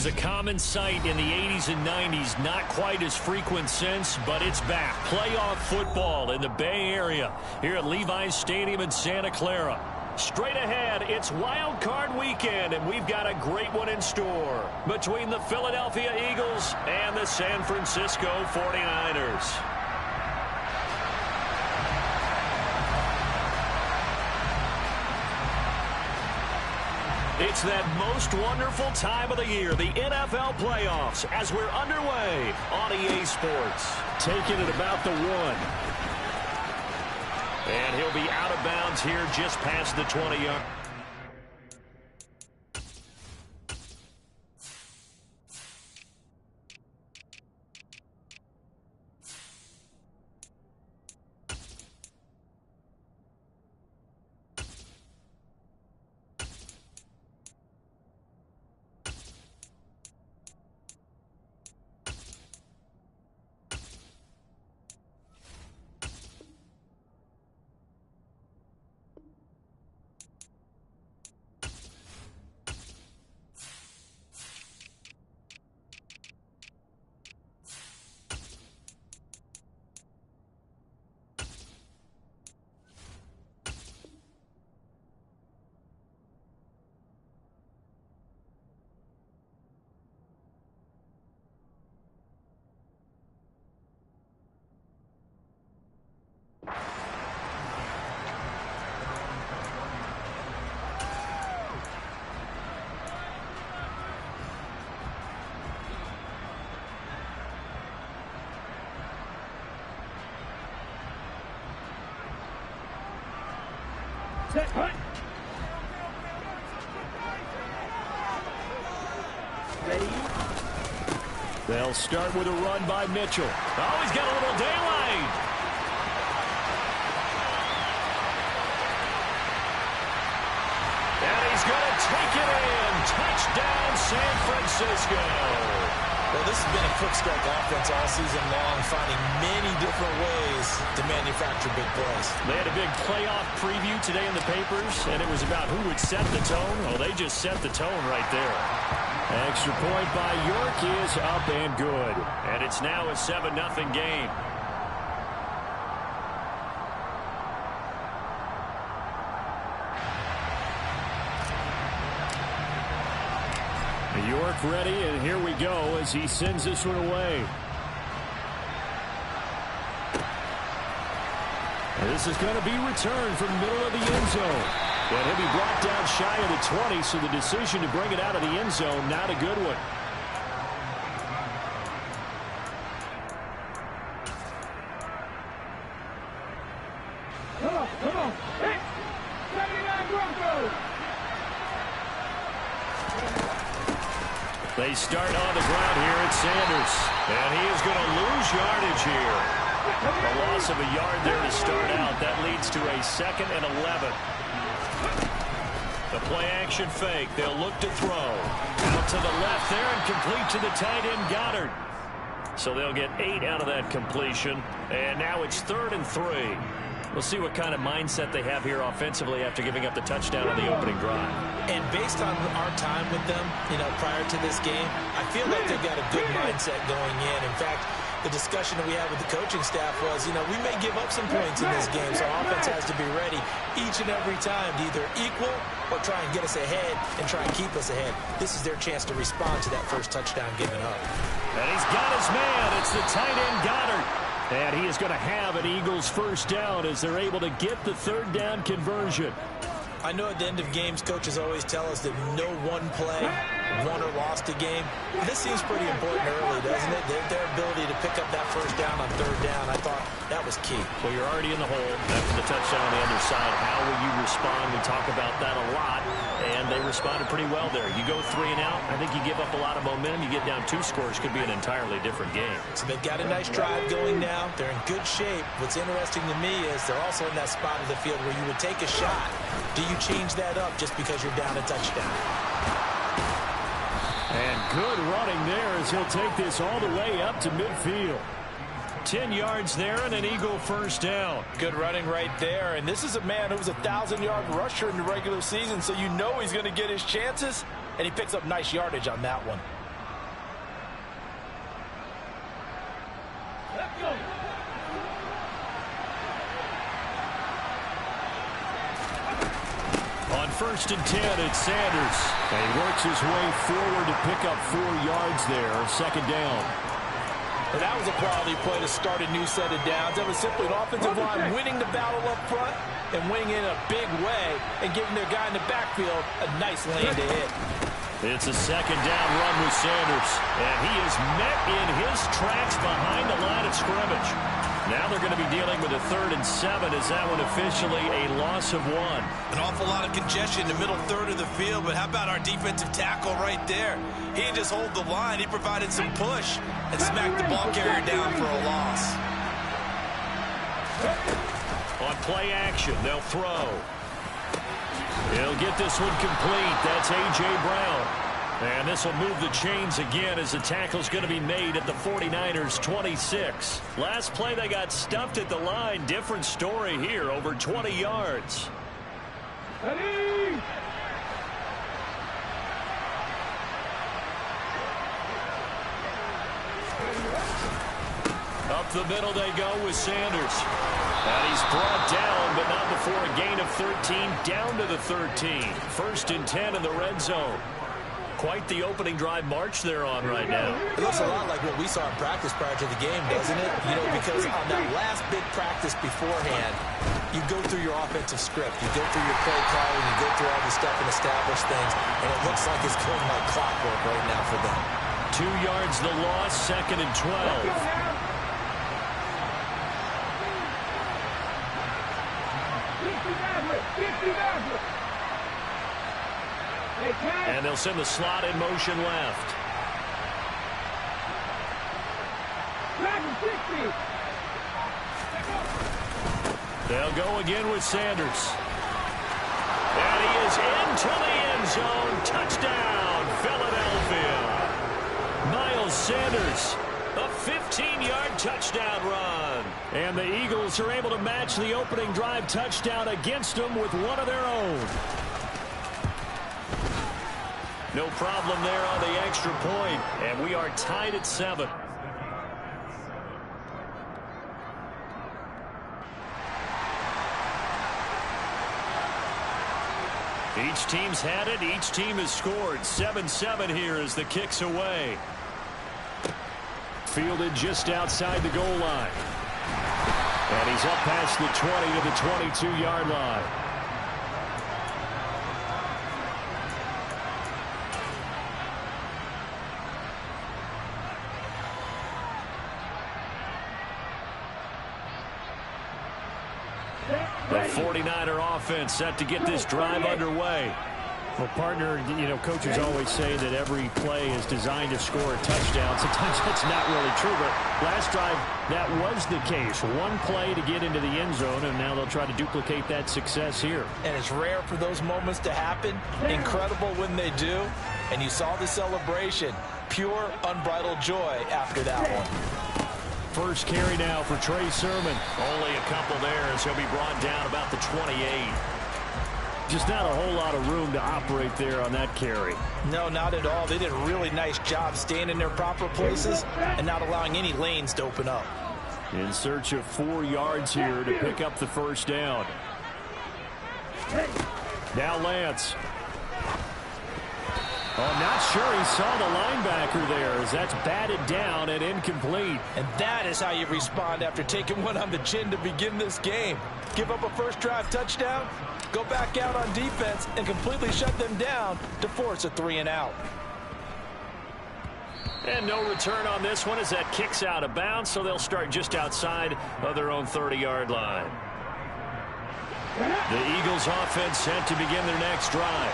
a common sight in the 80s and 90s. Not quite as frequent since, but it's back. Playoff football in the Bay Area here at Levi's Stadium in Santa Clara. Straight ahead, it's Wild Card Weekend, and we've got a great one in store between the Philadelphia Eagles and the San Francisco 49ers. It's that most wonderful time of the year, the NFL playoffs, as we're underway on EA Sports. Taking it about the 1. And he'll be out of bounds here just past the 20-yard. They'll start with a run by Mitchell. Oh, he's got a little daylight. And he's going to take it in. Touchdown, San Francisco. Well, this has been a quick-start offense all season long, finding many different ways to manufacture big plays. They had a big playoff preview today in the papers, and it was about who would set the tone. Well, they just set the tone right there. Extra point by York is up and good. And it's now a 7-0 game. York ready, and here we go as he sends this one away. And this is going to be returned from the middle of the end zone. And he'll be brought down shy of the 20, so the decision to bring it out of the end zone, not a good one. Come on. Hey, 79 Broncos. They start on the ground here at Sanders. And he is going to lose yardage here. A loss of a yard there to start out. That leads to a 2nd and 11. The play-action fake. They'll look to throw. Out to the left there and complete to the tight end, Goddard. So they'll get 8 out of that completion. And now it's 3rd and 3. We'll see what kind of mindset they have here offensively after giving up the touchdown on the opening drive. And based on our time with them, prior to this game, I feel like they've got a good mindset going in. In fact, the discussion that we had with the coaching staff was, we may give up some points in this game, so our offense has to be ready each and every time to either equal or try and get us ahead and try and keep us ahead. This is their chance to respond to that first touchdown given up. And he's got his man. It's the tight end, Goddard. And he is going to have an Eagles first down as they're able to get the 3rd down conversion. I know at the end of games, coaches always tell us that no one play won or lost a game. This seems pretty important early, doesn't it? Their ability to pick up that first down on 3rd down, I thought that was key. Well, you're already in the hole after the touchdown on the other side. How will you respond? We talk about that a lot, and they responded pretty well there. You go 3 and out, I think you give up a lot of momentum. You get down 2 scores, could be an entirely different game. So they've got a nice drive going now. They're in good shape. What's interesting to me is they're also in that spot of the field where you would take a shot. Do you change that up just because you're down a touchdown? And good running there as he'll take this all the way up to midfield. 10 yards there and an Eagle first down. Good running right there. And this is a man who was a 1,000-yard rusher in the regular season, so you know he's going to get his chances, and he picks up nice yardage on that one. On 1st and 10, it's Sanders. And he works his way forward to pick up 4 yards there. 2nd down. And that was a quality play to start a new set of downs. That was simply an offensive line winning the battle up front and winning in a big way and giving their guy in the backfield a nice lane to hit. It's a 2nd down run with Sanders. And he is met in his tracks behind the line of scrimmage. Now they're going to be dealing with a 3rd and 7. Is that one officially a loss of 1? An awful lot of congestion in the middle third of the field, but how about our defensive tackle right there? He didn't just hold the line, he provided some push and smacked the ball carrier down for a loss. On play action, they'll throw. He'll get this one complete. That's A.J. Brown. And this will move the chains again as the tackle's going to be made at the 49ers 26. Last play they got stuffed at the line. Different story here, over 20 yards. Ready? Up the middle they go with Sanders. And he's brought down, but not before a gain of 13, down to the 13. 1st and 10 in the red zone. Quite the opening drive march they're on right now. It looks a lot like what we saw in practice prior to the game, doesn't it? You know, because on that last big practice beforehand, you go through your offensive script, you go through your play calling, you go through all the stuff and establish things, and it looks like it's going like clockwork right now for them. 2 yards the loss, 2nd and 12. And they'll send the slot in motion left. They'll go again with Sanders. And he is into the end zone. Touchdown, Philadelphia. Miles Sanders, a 15-yard touchdown run. And the Eagles are able to match the opening drive touchdown against them with one of their own. No problem there on the extra point, and we are tied at 7. Each team's had it. Each team has scored. 7-7 here as the kick's away. Fielded just outside the goal line. And he's up past the 20 to the 22-yard line. The 49er offense set to get this drive underway. Well, partner, you know, coaches always say that every play is designed to score a touchdown. Sometimes that's not really true, but last drive, that was the case. One play to get into the end zone, and now they'll try to duplicate that success here. And it's rare for those moments to happen. Incredible when they do. And you saw the celebration. Pure, unbridled joy after that one. First carry now for Trey Sermon. Only a couple there as he'll be brought down about the 28. Just not a whole lot of room to operate there on that carry. No, not at all. They did a really nice job staying in their proper places and not allowing any lanes to open up. In search of 4 yards here to pick up the first down. Now Lance. Oh, not sure he saw the linebacker there as that's batted down and incomplete. And that is how you respond after taking one on the chin to begin this game. Give up a first drive touchdown, go back out on defense, and completely shut them down to force a 3-and-out. And no return on this one as that kicks out of bounds, so they'll start just outside of their own 30-yard line. The Eagles offense set to begin their next drive.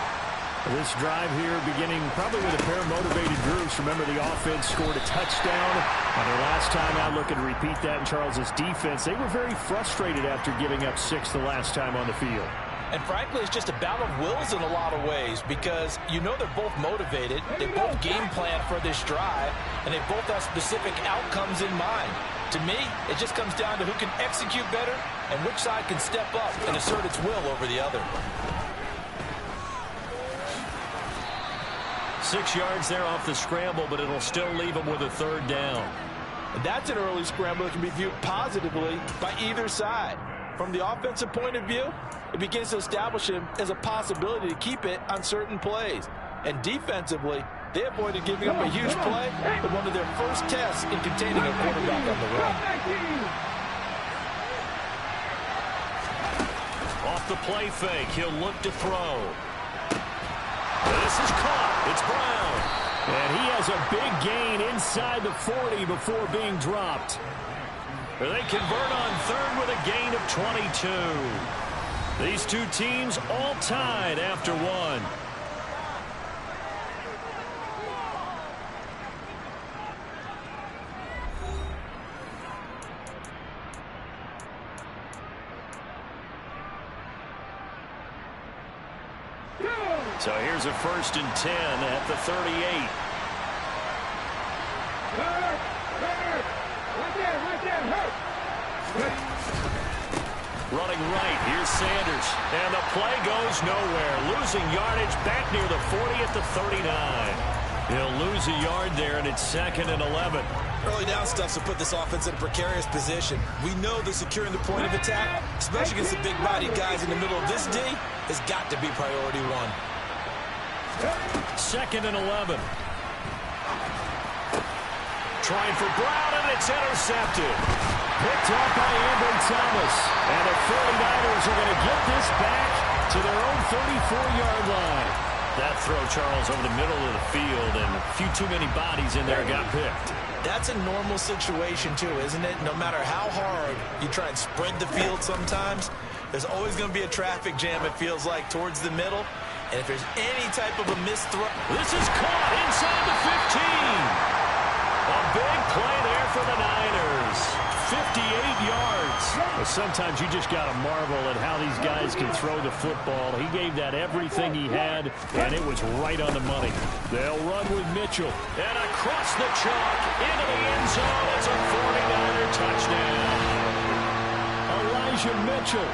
This drive here beginning probably with a pair of motivated groups. Remember, the offense scored a touchdown on their last time out. Looking to repeat that in Charles's defense. They were very frustrated after giving up 6 the last time on the field. And frankly, it's just a battle of wills in a lot of ways because you know they're both motivated. They both game plan for this drive, and they both have specific outcomes in mind. To me, it just comes down to who can execute better and which side can step up and assert its will over the other. 6 yards there off the scramble, but it'll still leave them with a third down. And that's an early scramble that can be viewed positively by either side. From the offensive point of view, it begins to establish him as a possibility to keep it on certain plays. And defensively, they avoided giving up a huge play in one of their first tests in containing a quarterback on the run. Off the play fake, he'll look to throw. This is caught. It's Brown. And he has a big gain inside the 40 before being dropped. They convert on third with a gain of 22. These two teams all tied after one. So here's a 1st and 10 at the 38. Running right, here's Sanders. And the play goes nowhere. Losing yardage back near the 40 at the 39. He'll lose a yard there, and it's 2nd and 11. Early down stuff to put this offense in a precarious position. We know that securing the point of attack, especially against the big-bodied guys in the middle of this D, has got to be priority one. 2nd and 11. Trying for Brown, and it's intercepted. Picked off by Ambry Thomas. And the 49ers are going to get this back to their own 34-yard line. That throw, Charles, over the middle of the field, and a few too many bodies in there got picked. That's a normal situation, too, isn't it? No matter how hard you try and spread the field sometimes, there's always going to be a traffic jam, it feels like, towards the middle. And if there's any type of a missed throw... This is caught inside the 15. A big play there for the Niners. 58 yards. Well, sometimes you just got to marvel at how these guys can throw the football. He gave that everything he had, and it was right on the money. They'll run with Mitchell. And across the chalk into the end zone. It's a 49er touchdown. Elijah Mitchell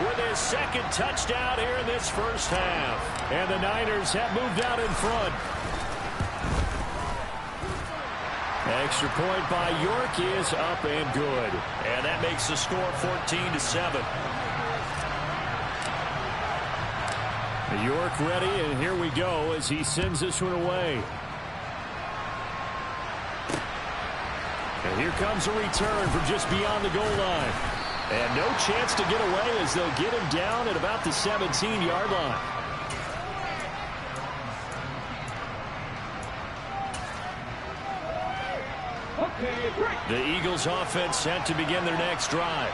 with his 2nd touchdown here in this first half. And the Niners have moved out in front. Extra point by York is up and good. And that makes the score 14-7. York ready, and here we go as he sends this one away. And here comes a return from just beyond the goal line. And no chance to get away as they'll get him down at about the 17-yard line. The Eagles offense set to begin their next drive.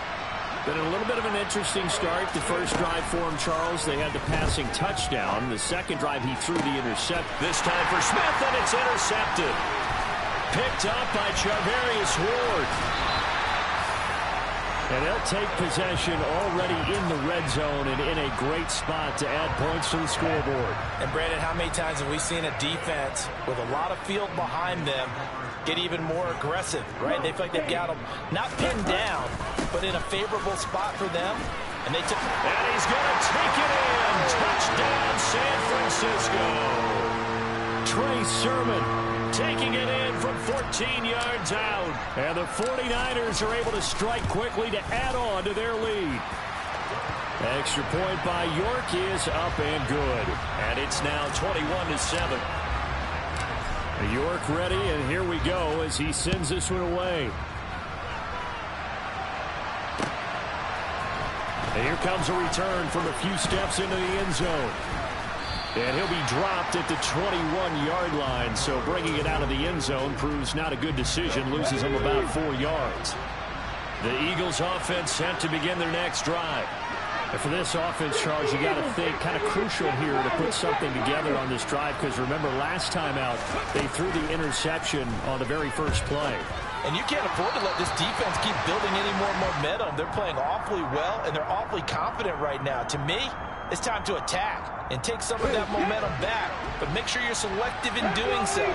Been a little bit of an interesting start. The first drive for him, Charles, they had the passing touchdown. The second drive, he threw the intercept. This time for Smith, and it's intercepted. Picked up by Charvarius Ward. And they'll take possession already in the red zone and in a great spot to add points to the scoreboard. And, Brandon, how many times have we seen a defense with a lot of field behind them get even more aggressive, right? They feel like they've got them not pinned down, but in a favorable spot for them. And they took. And he's going to take it in. Touchdown, San Francisco. Trey Sermon taking it in from 14 yards out. And the 49ers are able to strike quickly to add on to their lead. Extra point by York is up and good. And it's now 21-7. York ready, and here we go as he sends this one away. And here comes a return from a few steps into the end zone. And he'll be dropped at the 21-yard line, so bringing it out of the end zone proves not a good decision, loses him about 4 yards. The Eagles offense set to begin their next drive. And for this offense, Charles, you got to think kind of crucial here to put something together on this drive, because remember last time out they threw the interception on the very first play. And you can't afford to let this defense keep building any more momentum. They're playing awfully well, and they're awfully confident right now. To me, it's time to attack and take some of that momentum back, but make sure you're selective in doing so.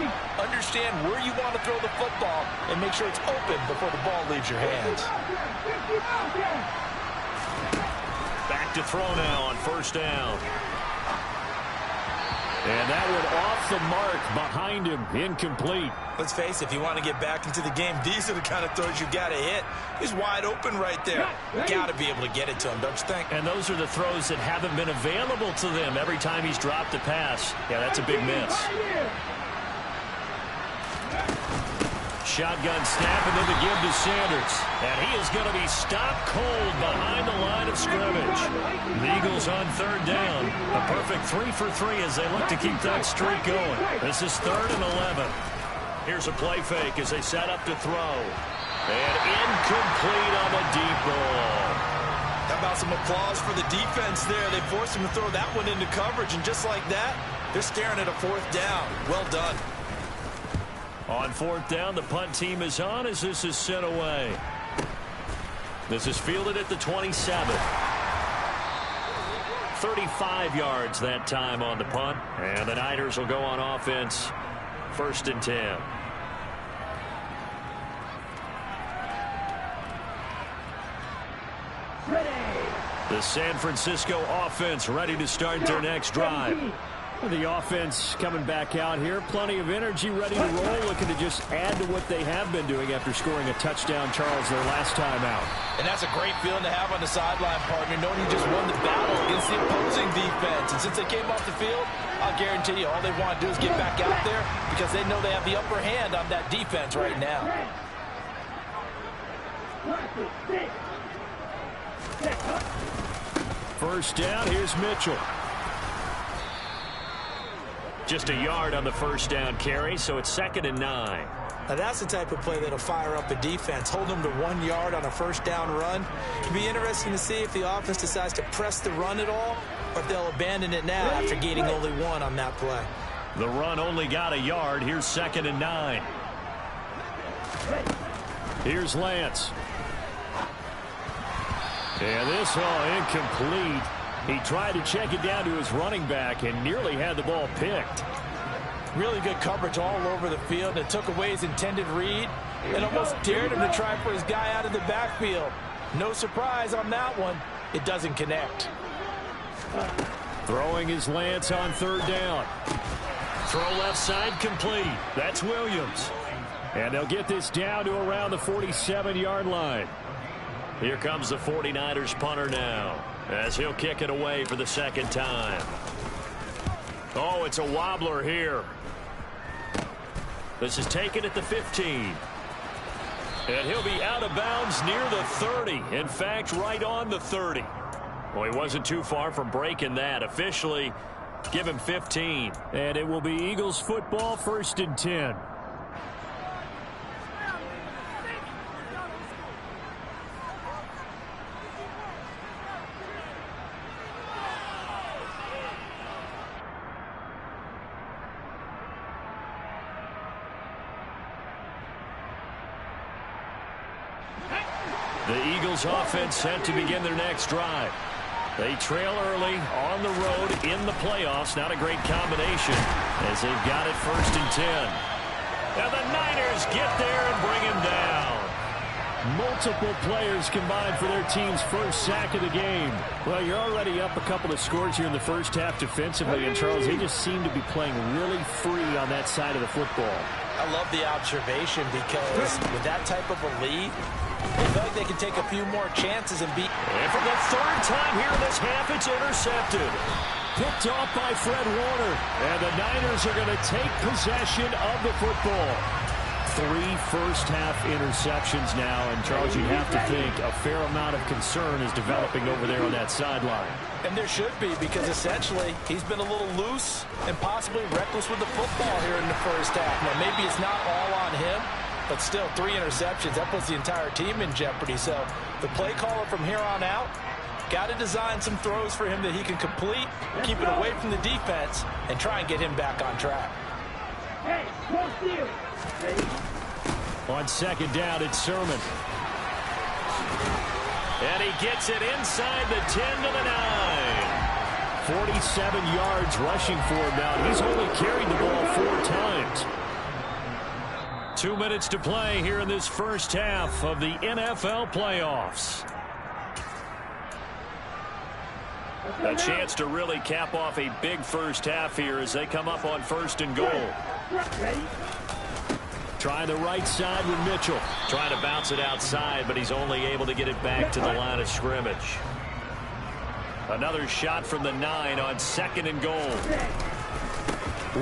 Understand where you want to throw the football and make sure it's open before the ball leaves your hands. Back to throw now on first down. And that one off the mark behind him, incomplete. Let's face it, if you want to get back into the game, these are the kind of throws you got to hit. He's wide open right there. Got to be able to get it to him, don't you think? And those are the throws that haven't been available to them every time he's dropped a pass. Yeah, that's a big miss. Shotgun snap, and then the give to Sanders. And he is going to be stopped cold behind the line of scrimmage. The Eagles on third down. A perfect 3 for 3 as they look to keep that streak going. This is 3rd and 11. Here's a play fake as they set up to throw. And incomplete on the deep ball. How about some applause for the defense there? They forced him to throw that one into coverage, and just like that, they're staring at a 4th down. Well done. On 4th down, the punt team is on as this is sent away. This is fielded at the 27. 35 yards that time on the punt. And the Niners will go on offense. 1st and 10. The San Francisco offense ready to start their next drive. The offense coming back out here. Plenty of energy, ready to roll, looking to just add to what they have been doing after scoring a touchdown, Charles, their last time out. And that's a great feeling to have on the sideline, partner, knowing you just won the battle against the opposing defense. And since they came off the field, I'll guarantee you all they want to do is get back out there because they know they have the upper hand on that defense right now. First down, here's Mitchell. Just a yard on the first down carry, so it's 2nd and 9. Now that's the type of play that'll fire up a defense. Hold them to 1 yard on a first down run. It'll be interesting to see if the offense decides to press the run at all or if they'll abandon it now after gaining only 1 on that play. The run only got a yard. Here's 2nd and 9. Here's Lance. And this all incomplete. He tried to check it down to his running back and nearly had the ball picked. Really good coverage all over the field. It took away his intended read and almost dared him to try for his guy out of the backfield. No surprise on that one. It doesn't connect. Throwing his Lance on 3rd down. Throw left side complete. That's Williams. And they'll get this down to around the 47-yard line. Here comes the 49ers punter now, as he'll kick it away for the 2nd time. Oh, it's a wobbler here. This is taken at the 15. And he'll be out of bounds near the 30. In fact, right on the 30. Well, he wasn't too far from breaking that. Officially, give him 15. And it will be Eagles football, 1st and 10. The Eagles offense set to begin their next drive. They trail early on the road in the playoffs. Not a great combination as they've got it 1st and 10. Now the Niners get there and bring him down. Multiple players combined for their team's first sack of the game. Well, you're already up a couple of scores here in the first half defensively, and Charles, they just seem to be playing really free on that side of the football. I love the observation because with that type of a lead, they feel like they can take a few more chances and beat. And for the 3rd time here in this half, it's intercepted. Picked off by Fred Warner. And the Niners are going to take possession of the football. 3 first-half interceptions now. And, Charles, you have to think a fair amount of concern is developing over there on that sideline. And there should be, because essentially he's been a little loose and possibly reckless with the football here in the first half. Now, maybe it's not all on him, but still 3 interceptions. That puts the entire team in jeopardy. So the play caller from here on out got to design some throws for him that he can complete, keep it away from the defense, and try and get him back on track. Hey, close to you. On 2nd down, it's Sermon. And he gets it inside the 10 to the 9. 47 yards rushing for him now. He's only carried the ball 4 times. 2 minutes to play here in this first half of the NFL playoffs. A chance to really cap off a big first half here as they come up on 1st and goal. Try the right side with Mitchell. Trying to bounce it outside, but he's only able to get it back to the line of scrimmage. Another shot from the 9 on 2nd and goal.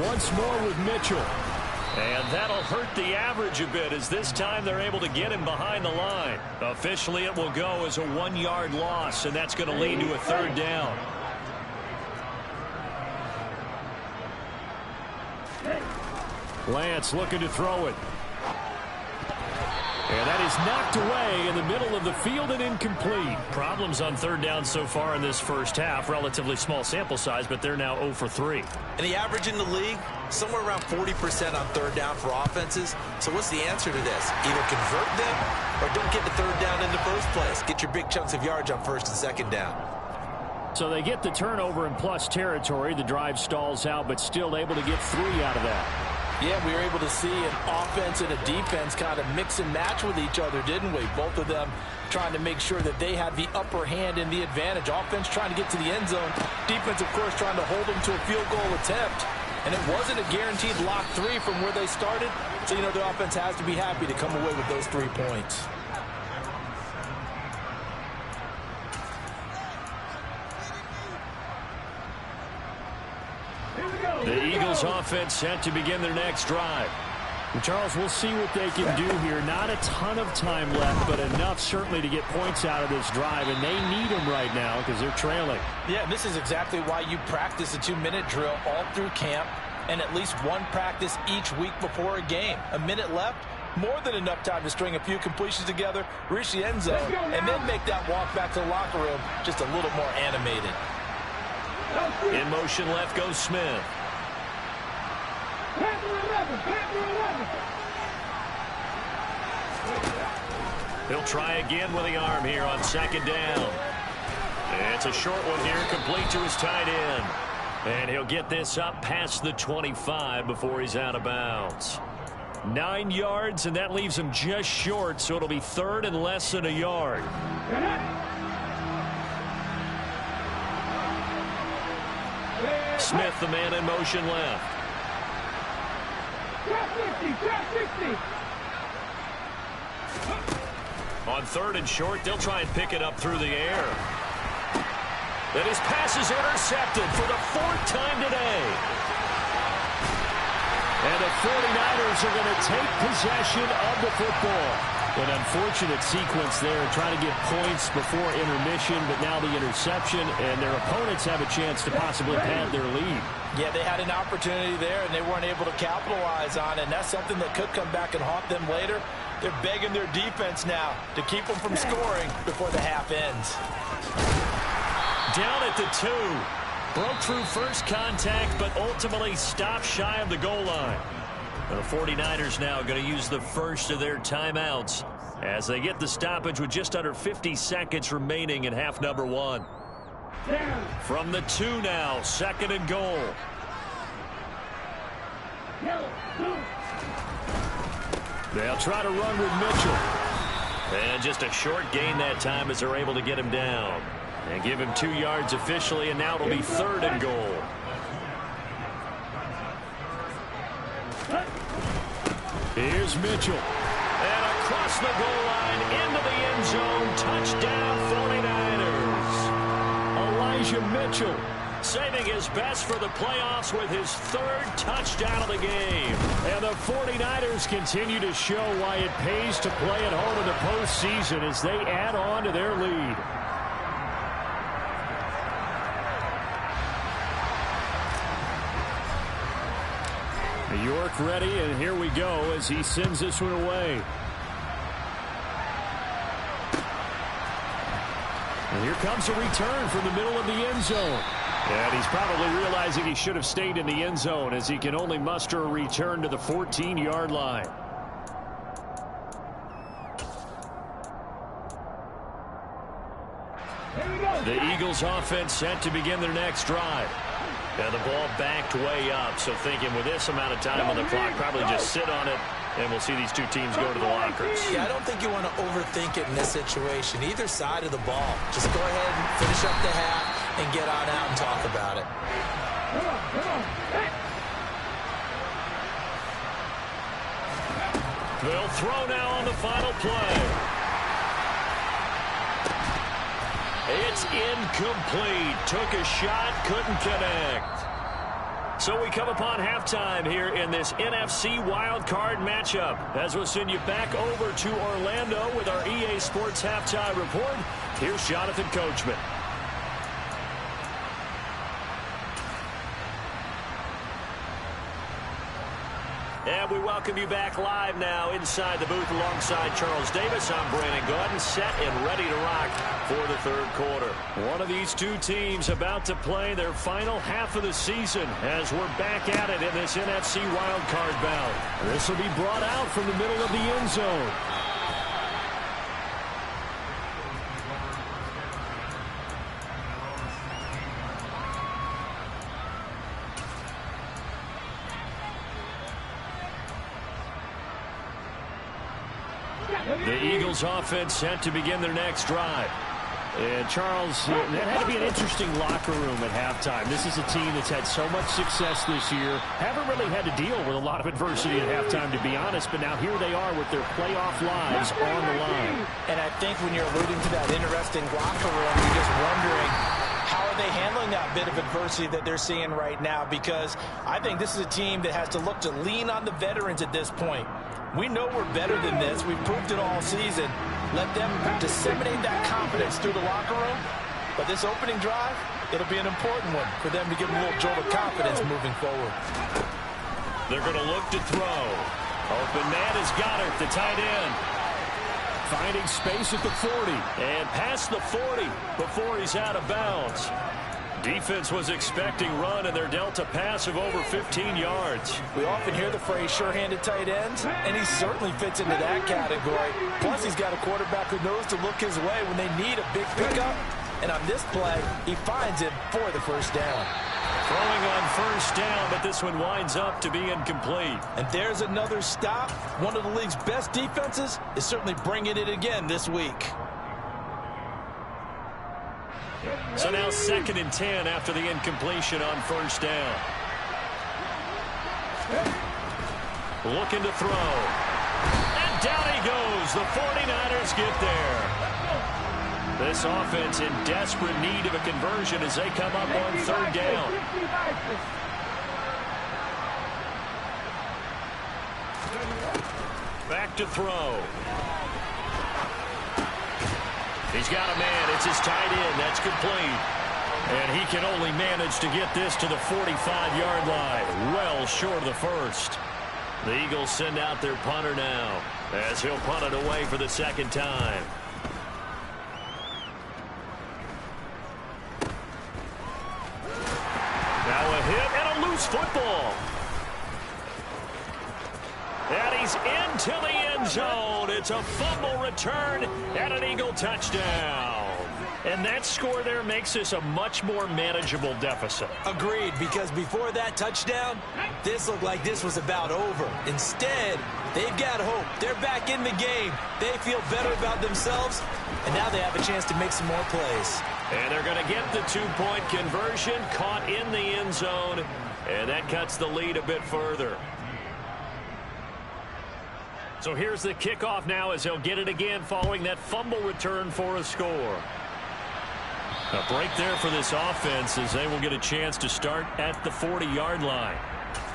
Once more with Mitchell. And that'll hurt the average a bit as this time they're able to get him behind the line. Officially, it will go as a 1-yard loss, and that's going to lead to a 3rd down. Lance looking to throw it. And that is knocked away in the middle of the field and incomplete. Problems on 3rd down so far in this first half. Relatively small sample size, but they're now 0 for 3. And the average in the league, somewhere around 40% on 3rd down for offenses. So what's the answer to this? Either convert them or don't get the 3rd down in the first place. Get your big chunks of yards on 1st and 2nd down. So they get the turnover in plus territory. The drive stalls out, but still able to get 3 out of that. Yeah, we were able to see an offense and a defense kind of mix and match with each other, didn't we? Both of them trying to make sure that they had the upper hand and the advantage. Offense trying to get to the end zone. Defense, of course, trying to hold them to a field goal attempt. And it wasn't a guaranteed lock 3 from where they started. So, you know, the offense has to be happy to come away with those 3 points. The Eagles offense set to begin their next drive. And Charles, we'll see what they can do here. Not a ton of time left, but enough certainly to get points out of this drive. And they need them right now because they're trailing. Yeah, this is exactly why you practice a 2-minute drill all through camp and at least one practice each week before a game. A minute left, more than enough time to string a few completions together, reach the end zone, and then make that walk back to the locker room just a little more animated. In motion left goes Smith. He'll try again with the arm here on 2nd down. It's a short one here, complete to his tight end. And he'll get this up past the 25 before he's out of bounds. 9 yards, and that leaves him just short, so it'll be 3rd and less than a yard. Smith, the man in motion left. On 3rd and short, they'll try and pick it up through the air. And his pass is intercepted for the 4th time today. And the 49ers are going to take possession of the football. An unfortunate sequence there, trying to get points before intermission, but now the interception, and their opponents have a chance to possibly pad their lead. Yeah, they had an opportunity there, and they weren't able to capitalize on it, and that's something that could come back and haunt them later. They're begging their defense now to keep them from scoring before the half ends. Down at the 2. Broke through first contact, but ultimately stopped shy of the goal line. The 49ers now going to use the first of their timeouts as they get the stoppage with just under 50 seconds remaining in half number 1. From the 2 now, 2nd and goal. They'll try to run with Mitchell. And just a short gain that time as they're able to get him down. And give him 2 yards officially, and now it'll be 3rd and goal. Here's Mitchell. And across the goal line, into the end zone, touchdown 49ers. Elijah Mitchell saving his best for the playoffs with his 3rd touchdown of the game. And the 49ers continue to show why it pays to play at home in the postseason as they add on to their lead. York ready, and here we go as he sends this one away. And here comes a return from the middle of the end zone. And he's probably realizing he should have stayed in the end zone as he can only muster a return to the 14-yard line. The Eagles offense set to begin their next drive. And the ball backed way up, so thinking with this amount of time on the clock, probably just sit on it, and we'll see these two teams go to the lockers. Yeah, I don't think you want to overthink it in this situation. Either side of the ball. Just go ahead and finish up the half. and get on out and talk about it. They'll throw now on the final play. It's incomplete. Took a shot, couldn't connect. So we come upon halftime here in this NFC wildcard matchup. As we'll send you back over to Orlando with our EA Sports Halftime Report. Here's Jonathan Coachman. And we welcome you back live now inside the booth alongside Charles Davis. I'm Brandon Gaudin, set and ready to rock for the third quarter. One of these two teams about to play their final half of the season as we're back at it in this NFC wildcard bout. This will be brought out from the middle of the end zone. The Eagles offense set to begin their next drive. And Charles, that had to be an interesting locker room at halftime. This is a team that's had so much success this year. Haven't really had to deal with a lot of adversity at halftime, to be honest. But now here they are with their playoff lives on the line. And I think when you're alluding to that interesting locker room, you're just wondering, how are they handling that bit of adversity that they're seeing right now? Because I think this is a team that has to look to lean on the veterans at this point. We know we're better than this. We've proved it all season. Let them disseminate that confidence through the locker room. But this opening drive, it'll be an important one for them to give them a little jolt of confidence moving forward. They're going to look to throw. Open man has got it, the tight end. Finding space at the 40. And past the 40 before he's out of bounds. Defense was expecting run, and they're dealt a pass of over 15 yards. We often hear the phrase sure-handed tight ends, and he certainly fits into that category. Plus, he's got a quarterback who knows to look his way when they need a big pickup. And on this play, he finds him for the first down. Throwing on first down, but this one winds up to be incomplete. And there's another stop. One of the league's best defenses is certainly bringing it again this week. So now 2nd and 10 after the incompletion on first down. Looking to throw. And down he goes. The 49ers get there. This offense in desperate need of a conversion as they come up on 3rd down. Back to throw. He's got a man. It's his tight end. That's complete. And he can only manage to get this to the 45-yard line. Well short of the first. The Eagles send out their punter now as he'll punt it away for the 2nd time. Now a hit and a loose football. And he's into the end zone. It's a fumble return and an Eagle touchdown. And that score there makes this a much more manageable deficit. Agreed, because before that touchdown, this looked like this was about over. Instead, they've got hope. They're back in the game. They feel better about themselves, and now they have a chance to make some more plays. And they're going to get the 2-point conversion, caught in the end zone, and that cuts the lead a bit further. So here's the kickoff now as they'll get it again following that fumble return for a score. A break there for this offense as they will get a chance to start at the 40-yard line.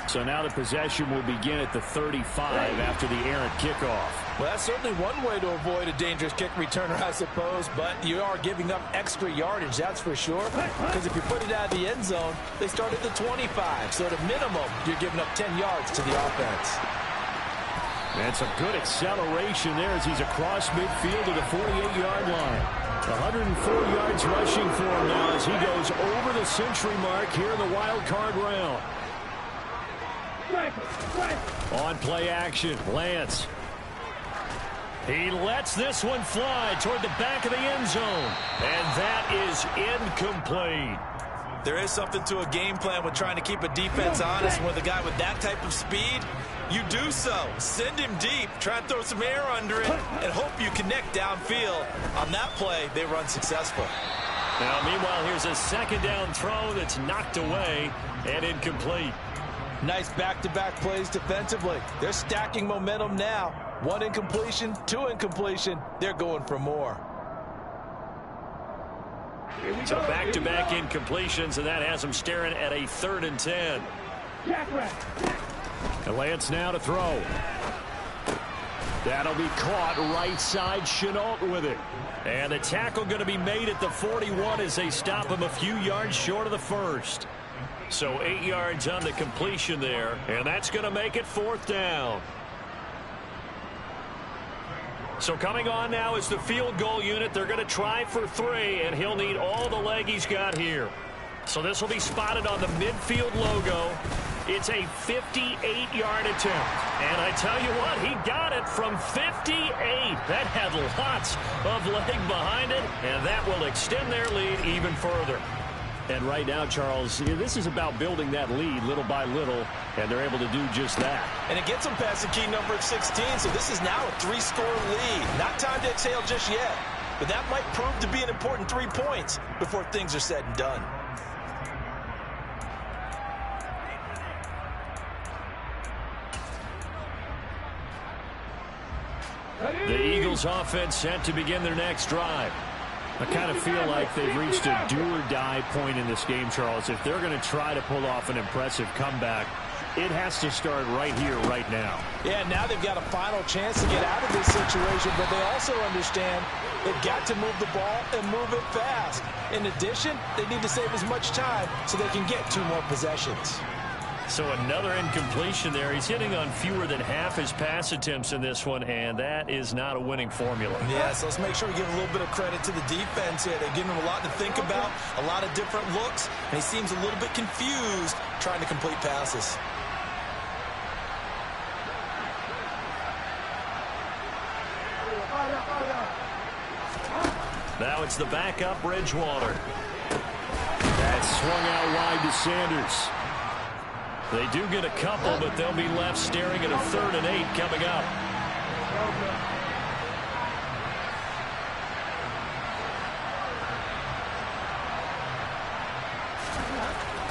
So now the possession will begin at the 35 after the errant kickoff. Well, that's certainly one way to avoid a dangerous kick returner, I suppose, but you are giving up extra yardage, that's for sure. Because if you put it out of the end zone, they start at the 25. So at a minimum, you're giving up 10 yards to the offense. And some good acceleration there as he's across midfield to the 48-yard line. 104 yards rushing for him now as he goes over the century mark here in the wild card round. On play action, Lance. He lets this one fly toward the back of the end zone. And that is incomplete. There is something to a game plan with trying to keep a defense honest. And with a guy with that type of speed, you do so. Send him deep. Try and throw some air under it and hope you connect downfield. On that play, they run successful. Now, meanwhile, here's a second down throw that's knocked away and incomplete. Nice back-to-back plays defensively. They're stacking momentum now. 1 incompletion, 2 incompletion. They're going for more. So back-to-back incompletions, and that has them staring at a 3rd and 10. And Lance now to throw. That'll be caught right side. Chenault with it. And the tackle going to be made at the 41 as they stop him a few yards short of the first. So 8 yards on the completion there, and that's going to make it 4th down. So coming on now is the field goal unit. They're going to try for 3, and he'll need all the leg he's got here. So this will be spotted on the midfield logo. It's a 58-yard attempt. And I tell you what, he got it from 58. That had lots of leg behind it, and that will extend their lead even further. And right now, Charles, this is about building that lead little by little, and they're able to do just that. And it gets them past the key number of 16, so this is now a 3-score lead. Not time to exhale just yet, but that might prove to be an important 3 points before things are said and done. The Eagles offense set to begin their next drive. I kind of feel like they've reached a do-or-die point in this game, Charles. If they're going to try to pull off an impressive comeback, it has to start right here, right now. Yeah, now they've got a final chance to get out of this situation, but they also understand they've got to move the ball and move it fast. In addition, they need to save as much time so they can get 2 more possessions. So another incompletion there. He's hitting on fewer than half his pass attempts in this one, and that is not a winning formula. Yeah, so let's make sure we give a little bit of credit to the defense here. They're giving him a lot to think about, a lot of different looks, and he seems a little bit confused trying to complete passes. Now it's the backup, Bridgewater. That's swung out wide to Sanders. They do get a couple, but they'll be left staring at a 3rd and 8 coming up.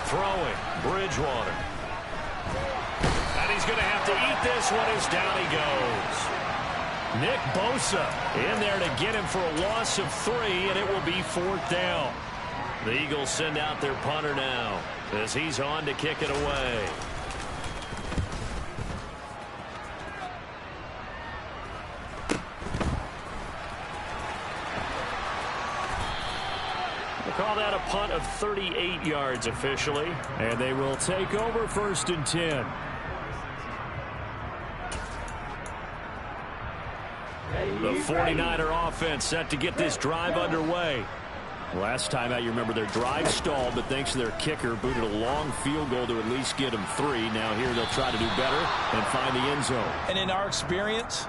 Throwing, Bridgewater. And he's going to have to eat this one as down he goes. Nick Bosa in there to get him for a loss of 3, and it will be 4th down. The Eagles send out their punter now as he's on to kick it away. We'll call that a punt of 38 yards officially. And they will take over 1st and 10. The 49er offense set to get this drive underway. Last time out, you remember their drive stalled, but thanks to their kicker, booted a long field goal to at least get them 3. Now here they'll try to do better and find the end zone. And in our experience,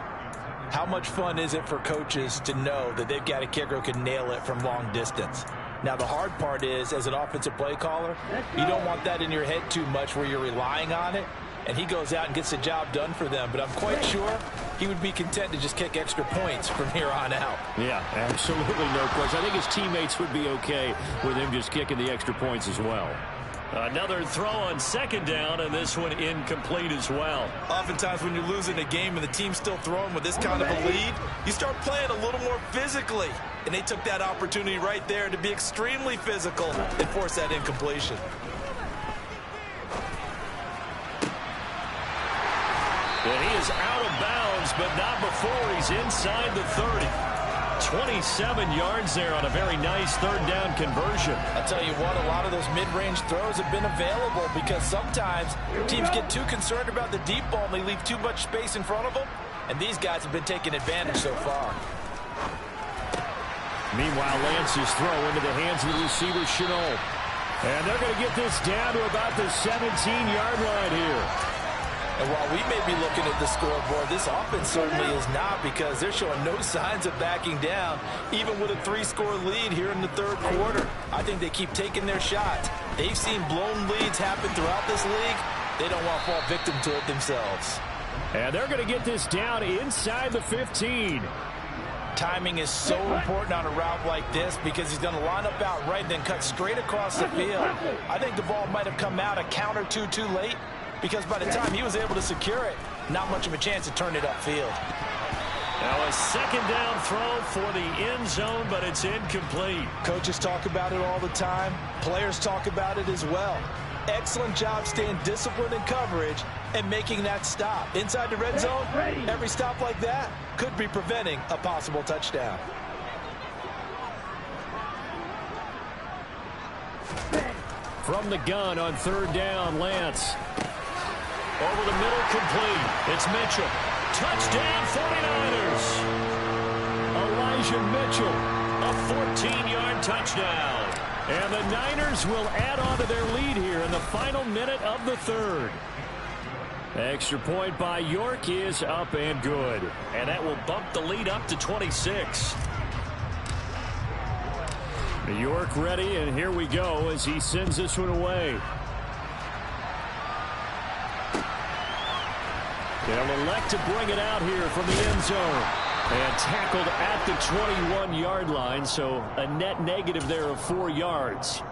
how much fun is it for coaches to know that they've got a kicker who can nail it from long distance? Now, the hard part is, as an offensive play caller, you don't want that in your head too much where you're relying on it, and he goes out and gets the job done for them. But I'm quite sure he would be content to just kick extra points from here on out. Yeah, absolutely no question. I think his teammates would be okay with him just kicking the extra points as well. Another throw on 2nd down, and this one incomplete as well. Oftentimes when you're losing a game and the team's still throwing with this kind of a lead, you start playing a little more physically. And they took that opportunity right there to be extremely physical and force that incompletion. And he is out of bounds, but not before he's inside the 30. 27 yards there on a very nice 3rd down conversion. I'll tell you what, a lot of those mid-range throws have been available because sometimes teams get too concerned about the deep ball and they leave too much space in front of them, and these guys have been taking advantage so far. Meanwhile, Lance's throw into the hands of the receiver, Chenault. And they're going to get this down to about the 17-yard line here. And while we may be looking at the scoreboard, this offense certainly is not, because they're showing no signs of backing down, even with a 3-score lead here in the 3rd quarter. I think they keep taking their shots. They've seen blown leads happen throughout this league. They don't want to fall victim to it themselves. And they're going to get this down inside the 15. timing is so important on a route like this because he's going to line up out right and then cut straight across the field. I think the ball might have come out a count or two too late because by the time he was able to secure it, not much of a chance to turn it upfield. Now a second down throw for the end zone, but it's incomplete. Coaches talk about it all the time. Players talk about it as well. Excellent job staying disciplined in coverage and making that stop. Inside the red zone, every stop like that could be preventing a possible touchdown. From the gun on third down, Lance. Over the middle, complete. It's Mitchell. Touchdown, 49ers. Elijah Mitchell. A 14-yard touchdown. And the Niners will add on to their lead here in the final minute of the third. Extra point by York is up and good. And that will bump the lead up to 26. York ready, and here we go as he sends this one away. They'll elect to bring it out here from the end zone. And tackled at the 21-yard line, so a net negative there of 4 yards.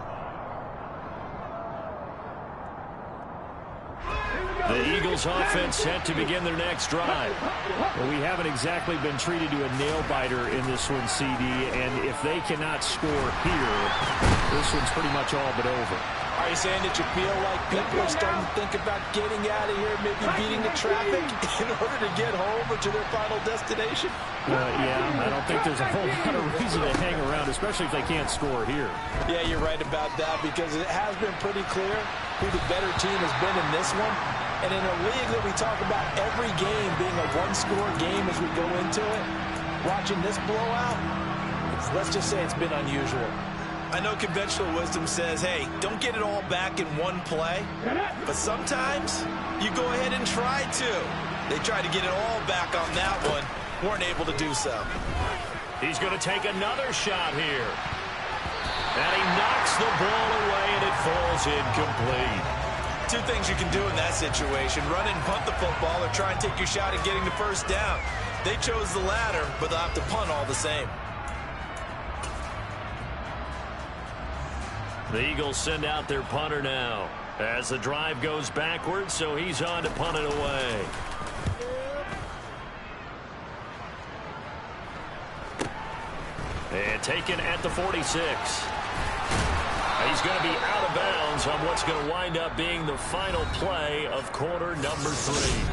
The Eagles offense set to begin their next drive. Well, we haven't exactly been treated to a nail-biter in this one, CD, and if they cannot score here, this one's pretty much all but over. Are you saying that you feel like people are starting to think about getting out of here, maybe beating the traffic in order to get home or to their final destination? Yeah, I don't think there's a whole lot of reason to hang around, especially if they can't score here. Yeah, you're right about that because it has been pretty clear who the better team has been in this one. And in a league that we talk about every game being a one-score game as we go into it, watching this blowout, let's just say it's been unusual. I know conventional wisdom says, hey, don't get it all back in one play. But sometimes you go ahead and try to. They tried to get it all back on that one. Weren't able to do so. He's going to take another shot here. And he knocks the ball away, and it falls incomplete. Two things you can do in that situation. Run and punt the football or try and take your shot at getting the first down. They chose the latter, but they'll have to punt all the same. The Eagles send out their punter now as the drive goes backwards, so he's on to punt it away. And taken at the 46. He's going to be out of bounds on what's going to wind up being the final play of quarter number 3.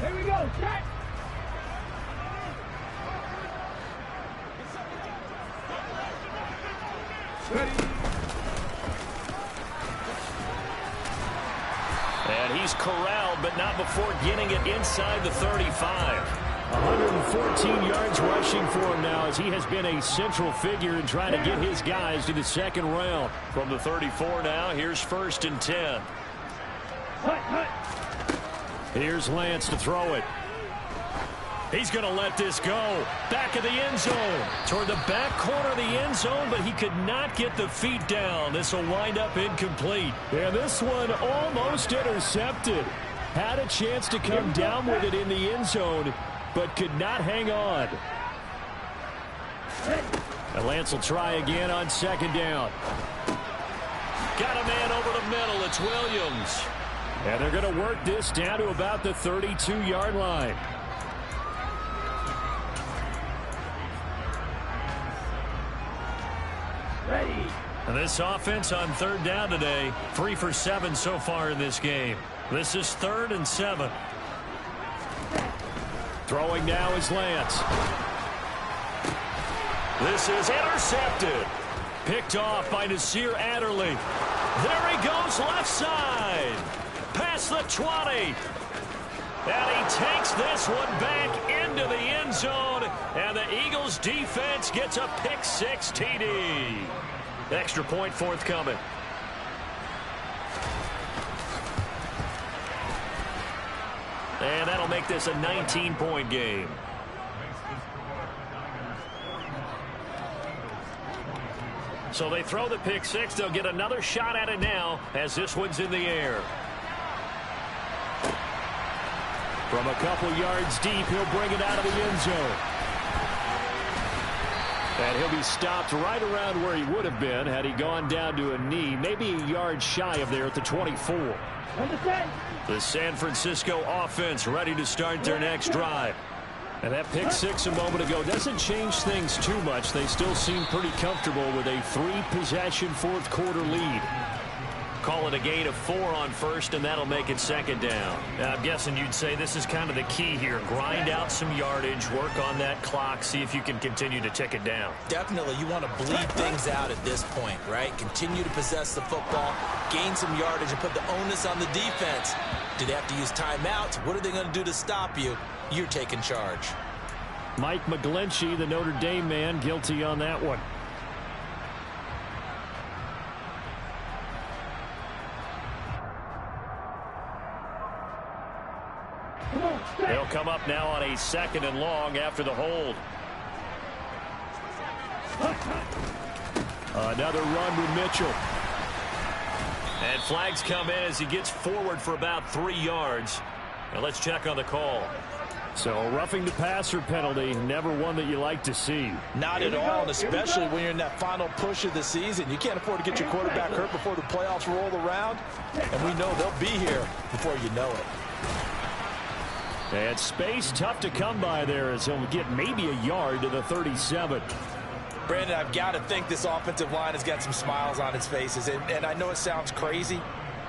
Here we go, set! Ready? And he's corralled, but not before getting it inside the 35. 114 yards rushing for him now as he has been a central figure in trying to get his guys to the second round. From the 34 now, here's 1st and 10. Here's Lance to throw it. He's going to let this go. Back of the end zone. Toward the back corner of the end zone, but he could not get the feet down. This will wind up incomplete. And this one almost intercepted. Had a chance to come down with it in the end zone, but could not hang on. And Lance will try again on 2nd down. Got a man over the middle. It's Williams. And they're going to work this down to about the 32-yard line. Ready? And this offense on 3rd down today, 3 for 7 so far in this game. This is 3rd and 7. Throwing now is Lance. This is intercepted. Picked off by Nasir Adderley. There he goes left side. Past the 20. And he takes this one back into the end zone. And the Eagles defense gets a pick-6 TD. Extra point forthcoming. And that'll make this a 19-point game. So they throw the pick six. They'll get another shot at it now as this one's in the air. From a couple yards deep, he'll bring it out of the end zone. And he'll be stopped right around where he would have been had he gone down to a knee, maybe a yard shy of there at the 24. The San Francisco offense ready to start their next drive. And that pick six a moment ago doesn't change things too much. They still seem pretty comfortable with a 3-possession fourth-quarter lead. Call it a gain of 4 on first, and that'll make it second down. I'm guessing you'd say this is kind of the key here. Grind out some yardage, work on that clock, see if you can continue to tick it down. Definitely, you want to bleed things out at this point, right? Continue to possess the football, gain some yardage, and put the onus on the defense. Do they have to use timeouts? What are they going to do to stop you? You're taking charge. Mike McGlinchey, the Notre Dame man, guilty on that one. They'll come up now on a 2nd and long after the hold. Another run with Mitchell. And flags come in as he gets forward for about 3 yards. Now let's check on the call. So roughing the passer penalty, never one that you like to see. Not at all, and especially when you're in that final push of the season. You can't afford to get your quarterback hurt before the playoffs roll around. And we know they'll be here before you know it. And space tough to come by there as he'll get maybe a yard to the 37. Brandon, I've got to think this offensive line has got some smiles on its faces. And I know it sounds crazy,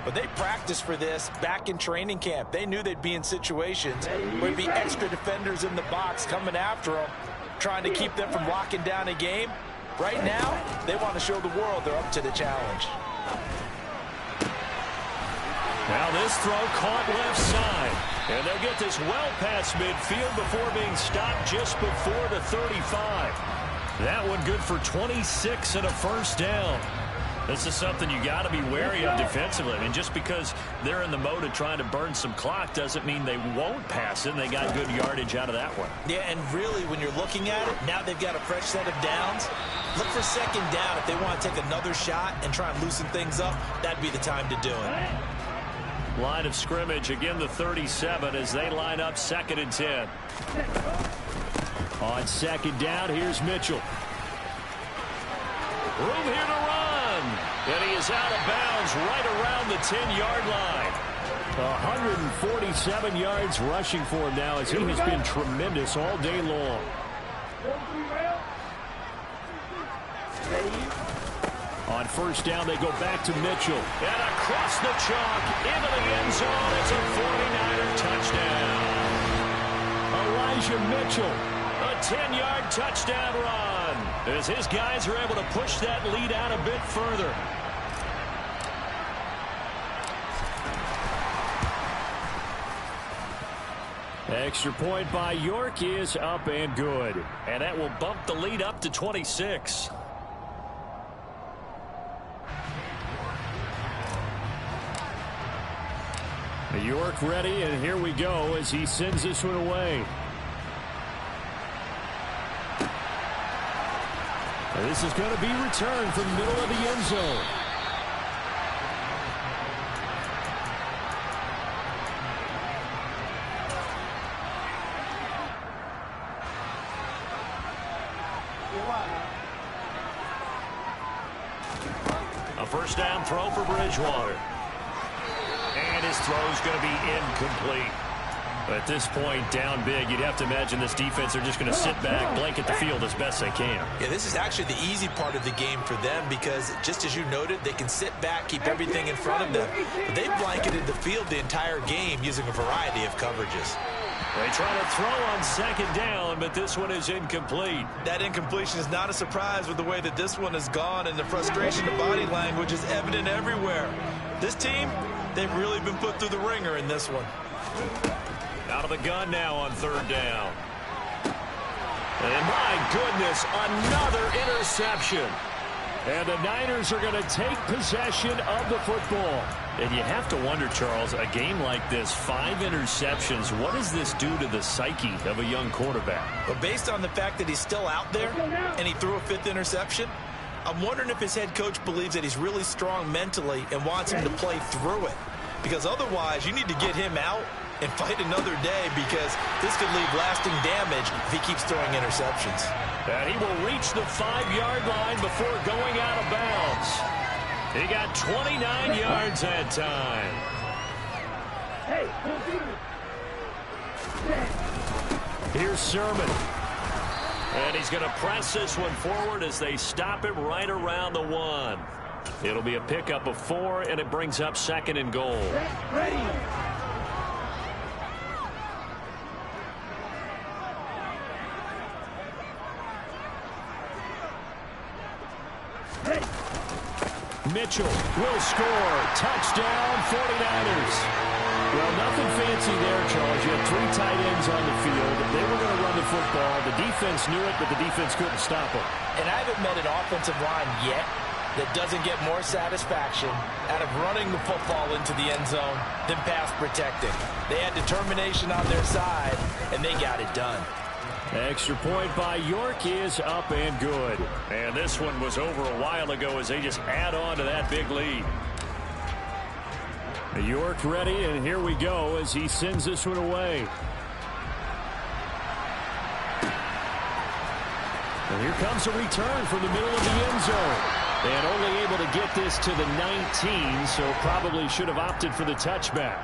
but they practiced for this back in training camp. They knew they'd be in situations where there'd be extra defenders in the box coming after them, trying to keep them from locking down a game. Right now, they want to show the world they're up to the challenge. Now this throw caught left side. And they'll get this well past midfield before being stopped just before the 35. That one good for 26 and a first down. This is something you got to be wary of defensively. I mean, just because they're in the mode of trying to burn some clock doesn't mean they won't pass it. They got good yardage out of that one. Yeah, and really, when you're looking at it, now they've got a fresh set of downs. Look for second down. If they want to take another shot and try and loosen things up, that'd be the time to do it. Line of scrimmage, again the 37 as they line up 2nd and 10. On 2nd down, here's Mitchell. Room here to run. And he is out of bounds right around the 10-yard line. 147 yards rushing for him now as he has been tremendous all day long. On 1st down, they go back to Mitchell. And across the chalk into the end zone. It's a 49er touchdown. Elijah Mitchell. A 10-yard touchdown run as his guys are able to push that lead out a bit further. Extra point by York is up and good. And that will bump the lead up to 26. York ready, and here we go as he sends this one away. And this is going to be returned from the middle of the end zone. A first down throw for Bridgewater. And his throw is going to be incomplete. At this point, down big, you'd have to imagine this defense are just going to sit back, blanket the field as best they can. Yeah, this is actually the easy part of the game for them because, just as you noted, they can sit back, keep everything in front of them. But they've blanketed the field the entire game using a variety of coverages. They try to throw on 2nd down, but this one is incomplete. That incompletion is not a surprise with the way that this one has gone, and the frustration of body language is evident everywhere. This team, they've really been put through the ringer in this one. Out of the gun now on 3rd down. And my goodness, another interception. And the Niners are going to take possession of the football. And you have to wonder, Charles, a game like this, 5 interceptions, what does this do to the psyche of a young quarterback? But based on the fact that he's still out there and he threw a 5th interception, I'm wondering if his head coach believes that he's really strong mentally and wants him to play through it. Because otherwise, you need to get him out and fight another day, because this could leave lasting damage if he keeps throwing interceptions. And he will reach the 5-yard line before going out of bounds. He got 29 yards that time. Hey, Here's Sermon. And he's going to press this one forward as they stop him right around the 1. It'll be a pickup of 4, and it brings up 2nd and goal. ready. Mitchell will score. Touchdown, 49ers. Well, nothing fancy there, Charles. You had 3 tight ends on the field. They were going to run the football. The defense knew it, but the defense couldn't stop them. And I haven't met an offensive line yet that doesn't get more satisfaction out of running the football into the end zone than pass protecting. They had determination on their side, and they got it done. Extra point by York is up and good. And this one was over a while ago as they just add on to that big lead. York ready, and here we go as he sends this one away. And here comes a return from the middle of the end zone. And only able to get this to the 19, so probably should have opted for the touchback.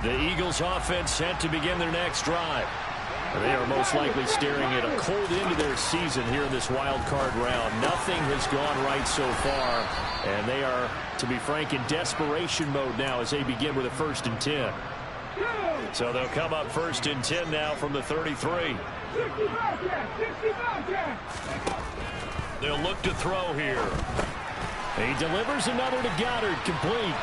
The Eagles offense set to begin their next drive. They are most likely staring at a cold end to their season here in this wild card round. Nothing has gone right so far, and they are, to be frank, in desperation mode now as they begin with a 1st and 10. So they'll come up 1st and 10 now from the 33. They'll look to throw here. He delivers another to Goddard, complete.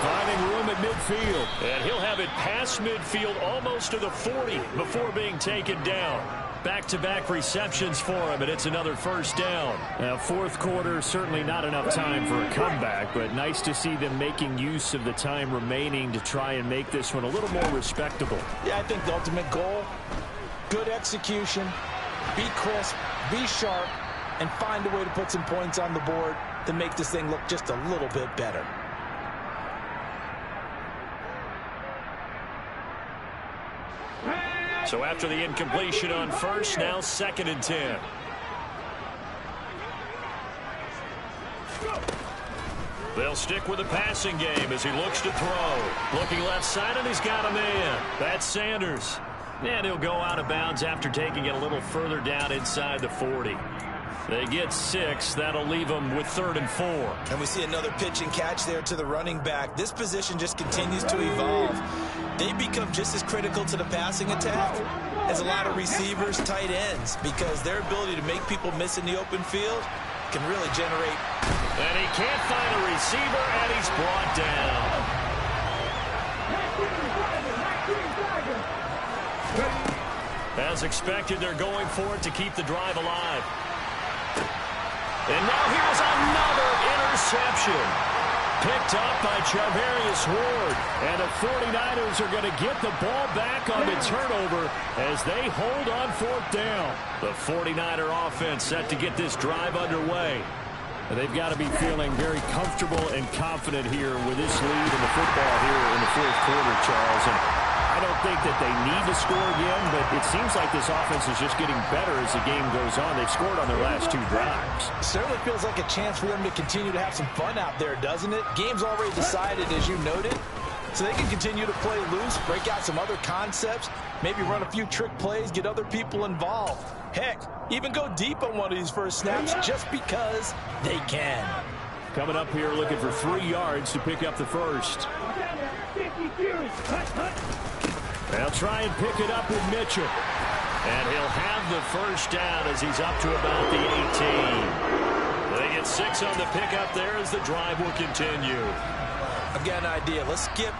Finding room at midfield. And he'll have it past midfield almost to the 40 before being taken down. Back-to-back receptions for him, and it's another 1st down. Now, 4th quarter, certainly not enough time for a comeback, but nice to see them making use of the time remaining to try and make this one a little more respectable. Yeah, I think the ultimate goal, good execution, be crisp, be sharp, and find a way to put some points on the board to make this thing look just a little bit better. So after the incompletion on 1st, now 2nd and 10. They'll stick with the passing game as he looks to throw. Looking left side, and he's got a man. That's Sanders. And he'll go out of bounds after taking it a little further down inside the 40. They get 6. That'll leave them with 3rd and 4. And we see another pitch and catch there to the running back. This position just continues to evolve. They become just as critical to the passing attack as a lot of receivers, tight ends, because their ability to make people miss in the open field can really generate. And he can't find a receiver, and he's brought down. As expected, they're going for it to keep the drive alive. And now here's another interception. Picked up by Charvarius Ward. And the 49ers are going to get the ball back on the turnover as they hold on 4th down. The 49er offense set to get this drive underway. They've got to be feeling very comfortable and confident here with this lead in the football here in the 4th quarter, Charles. And I don't think that they need to score again, but it seems like this offense is just getting better as the game goes on. They've scored on their last 2 drives. Certainly feels like a chance for them to continue to have some fun out there, doesn't it? Game's already decided, as you noted, so they can continue to play loose, break out some other concepts, maybe run a few trick plays, get other people involved. Heck, even go deep on one of these first snaps just because they can. Coming up here looking for 3 yards to pick up the 1st. They'll try and pick it up with Mitchell. And he'll have the 1st down as he's up to about the 18. They get 6 on the pickup there as the drive will continue. I've got an idea. Let's skip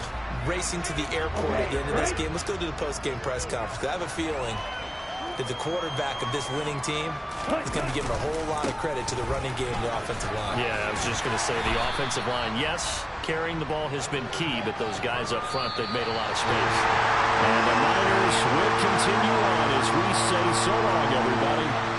racing to the airport at the end of this game. Let's go to the post-game press conference. I have a feeling that the quarterback of this winning team is going to be giving a whole lot of credit to the running game and the offensive line. Yeah, I was just going to say the offensive line, yes, carrying the ball has been key, but those guys up front, they've made a lot of space. And the Niners will continue on as we say so long, everybody.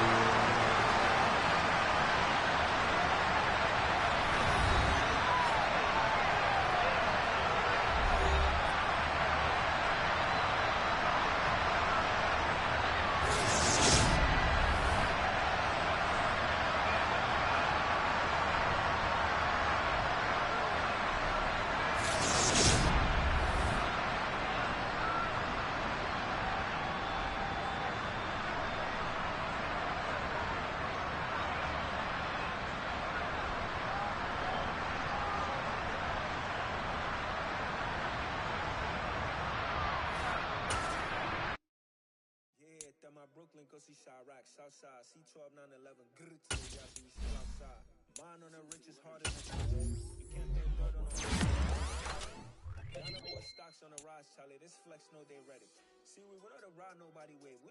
Brooklyn, go see Chirac, Southside, C12, 911, grrr, to the yard, we still outside. Mine on the richest, heart in the you can't throw dirt on the Y'all know what stocks on the rise, Charlie. This flex know they ready. See, we without a ride, nobody wave.